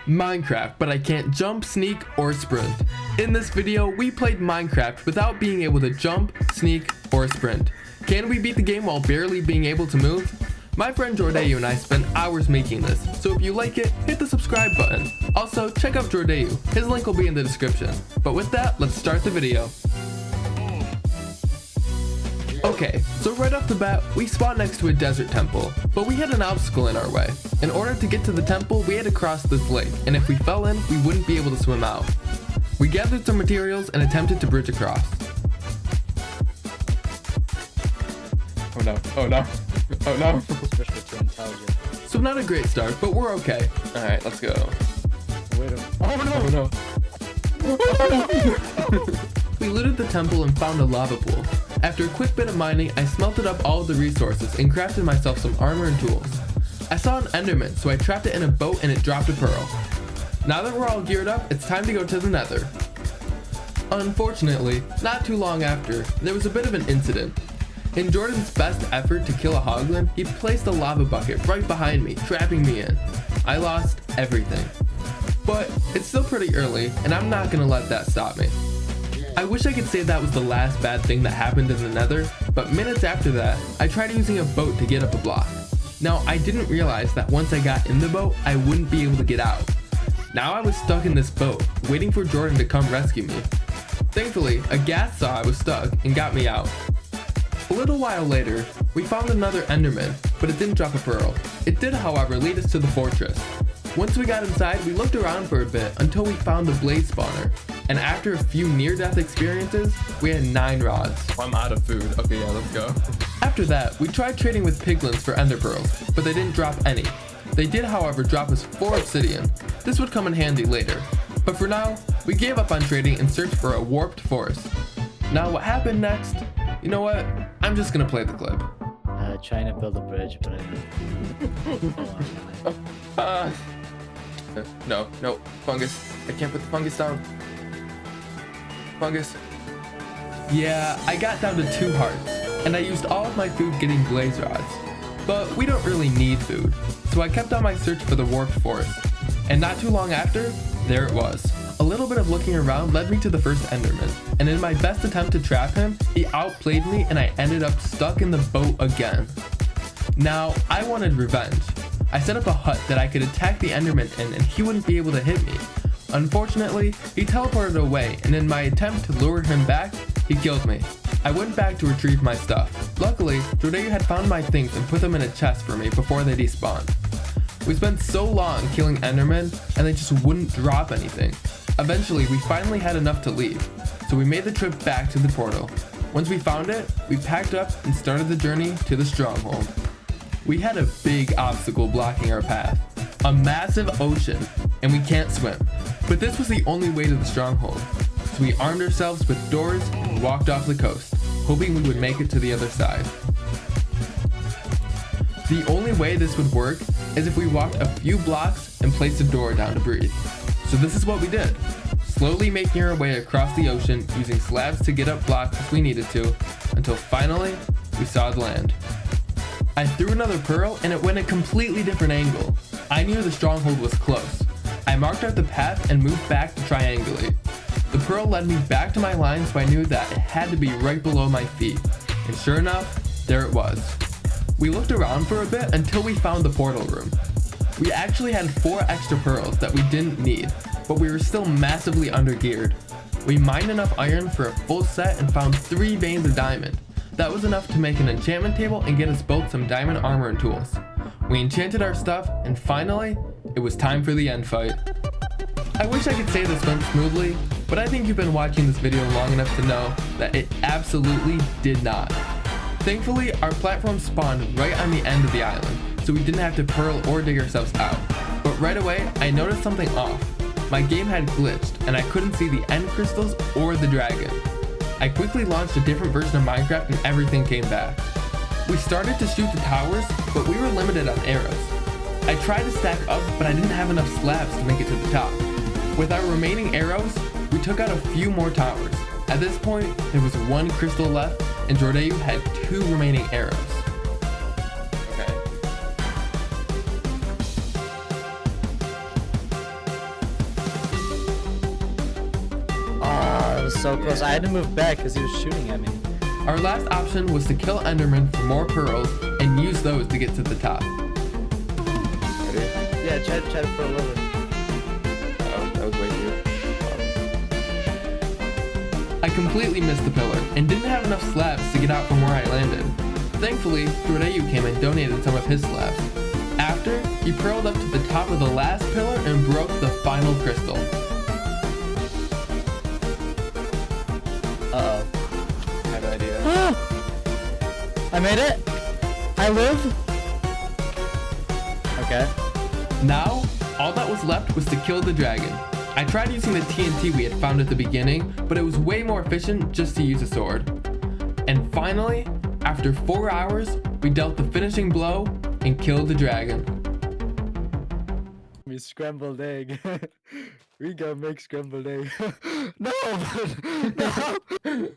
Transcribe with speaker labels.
Speaker 1: Minecraft, but I can't jump, sneak, or sprint. In this video, we played Minecraft without being able to jump, sneak, or sprint. Can we beat the game while barely being able to move? My friend Jordeu and I spent hours making this, so if you like it, hit the subscribe button. Also, check out Jordeu, his link will be in the description. But with that, let's start the video. Okay, so right off the bat, we spawned next to a desert temple, but we had an obstacle in our way. In order to get to the temple, we had to cross this lake, and if we fell in, we wouldn't be able to swim out. We gathered some materials and attempted to bridge across.
Speaker 2: Oh no, oh no, oh no.
Speaker 3: Especially too intelligent.
Speaker 1: So not a great start, but we're okay.
Speaker 2: Alright, let's go.
Speaker 3: Wait a
Speaker 2: Oh no.
Speaker 1: We looted the temple and found a lava pool. After a quick bit of mining, I smelted up all of the resources and crafted myself some armor and tools. I saw an enderman, so I trapped it in a boat and it dropped a pearl. Now that we're all geared up, it's time to go to the nether. Unfortunately, not too long after, there was a bit of an incident. In Jordan's best effort to kill a hoglin, he placed a lava bucket right behind me, trapping me in. I lost everything. But it's still pretty early, and I'm not gonna let that stop me. I wish I could say that was the last bad thing that happened in the nether, but minutes after that, I tried using a boat to get up a block. Now, I didn't realize that once I got in the boat, I wouldn't be able to get out. Now I was stuck in this boat, waiting for Jordan to come rescue me. Thankfully, a ghast saw I was stuck and got me out. A little while later, we found another enderman, but it didn't drop a pearl. It did, however, lead us to the fortress. Once we got inside, we looked around for a bit until we found the blaze spawner. And after a few near-death experiences, we had 9 rods.
Speaker 2: I'm out of food. Okay, yeah, let's go.
Speaker 1: After that, we tried trading with piglins for ender pearls, but they didn't drop any. They did, however, drop us 4 obsidian. This would come in handy later. But for now, we gave up on trading and searched for a warped forest. Now what happened next? You know what? I'm just gonna play the clip.
Speaker 3: Trying to build a bridge, but I
Speaker 2: No, fungus. I can't put the fungus down. Fungus.
Speaker 1: Yeah, I got down to 2 hearts, and I used all of my food getting blaze rods. But we don't really need food, so I kept on my search for the warped forest. And not too long after, there it was. A little bit of looking around led me to the first enderman, and in my best attempt to trap him, he outplayed me and I ended up stuck in the boat again. Now, I wanted revenge. I set up a hut that I could attack the enderman in and he wouldn't be able to hit me. Unfortunately, he teleported away, and in my attempt to lure him back, he killed me. I went back to retrieve my stuff. Luckily, Jordeu had found my things and put them in a chest for me before they despawned. We spent so long killing endermen, and they just wouldn't drop anything. Eventually, we finally had enough to leave, so we made the trip back to the portal. Once we found it, we packed up and started the journey to the Stronghold. We had a big obstacle blocking our path, a massive ocean, and we can't swim. But this was the only way to the Stronghold, so we armed ourselves with doors and walked off the coast, hoping we would make it to the other side. The only way this would work is if we walked a few blocks and placed a door down to breathe. So this is what we did, slowly making our way across the ocean using slabs to get up blocks if we needed to, until finally we saw the land. I threw another pearl and it went a completely different angle. I knew the Stronghold was close. I marked out the path and moved back to triangulate. The pearl led me back to my line, so I knew that it had to be right below my feet. And sure enough, there it was. We looked around for a bit until we found the portal room. We actually had 4 extra pearls that we didn't need, but we were still massively undergeared. We mined enough iron for a full set and found 3 veins of diamond. That was enough to make an enchantment table and get us both some diamond armor and tools. We enchanted our stuff, and finally, it was time for the end fight. I wish I could say this went smoothly, but I think you've been watching this video long enough to know that it absolutely did not. Thankfully, our platform spawned right on the end of the island, so we didn't have to pearl or dig ourselves out. But right away, I noticed something off. My game had glitched, and I couldn't see the end crystals or the dragon. I quickly launched a different version of Minecraft and everything came back. We started to shoot the towers, but we were limited on arrows. I tried to stack up, but I didn't have enough slabs to make it to the top. With our remaining arrows, we took out a few more towers. At this point, there was 1 crystal left, and Jordeu had 2 remaining arrows.
Speaker 2: Okay.
Speaker 3: so close. I had to move back because he was shooting at me.
Speaker 1: Our last option was to kill Enderman for more pearls and use those to get to the top.
Speaker 2: Ready?
Speaker 3: Yeah, try to put a little bit.
Speaker 2: That was way too.
Speaker 1: I completely missed the pillar and didn't have enough slabs to get out from where I landed. Thankfully, Dordayu came and donated some of his slabs. After, he pearled up to the top of the last pillar and broke the final crystal.
Speaker 3: Uh-oh.
Speaker 2: I have an idea.
Speaker 3: I made it! I live! Okay.
Speaker 1: Now, all that was left was to kill the dragon. I tried using the TNT we had found at the beginning, but it was way more efficient just to use a sword. And finally, after 4 hours, we dealt the finishing blow and killed the dragon.
Speaker 3: Me scrambled egg. We gotta make scrambled egg. No! No! No!